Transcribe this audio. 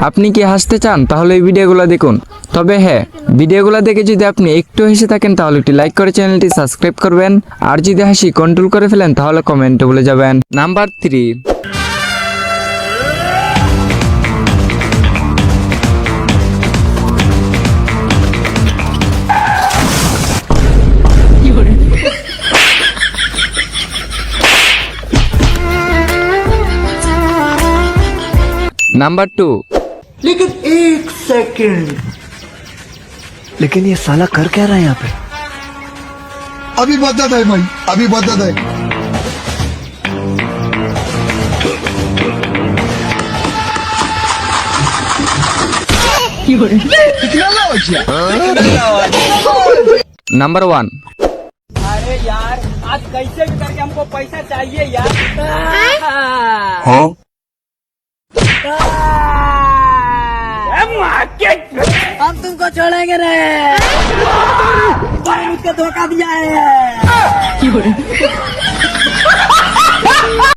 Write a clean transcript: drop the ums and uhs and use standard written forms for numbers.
আপনি কি হাসতে চান তাহলে এই ভিডিওগুলো দেখুন। তবে হ্যাঁ, ভিডিওগুলো দেখে যদি আপনি একটু হেসে থাকেন তাহলে একটি লাইক করে চ্যানেলটি সাবস্ক্রাইব করবেন। আর যদি হাসি কন্ট্রোল করে ফেলেন তাহলে কমেন্টে বলে যাবেন। নাম্বার 3। नाम्बर 2। लेकिन एक सेकंड, लेकिन ये साला कर क्या रहा है यहाँ पे? अभी बदत है भाई, अभी बदत है। नंबर 1। अरे यार, आज कैसे भी करके हमको पैसा चाहिए यार। हाँ हम तुमको छोड़ेंगे रे। तुमने मुझको धोखा दिया है।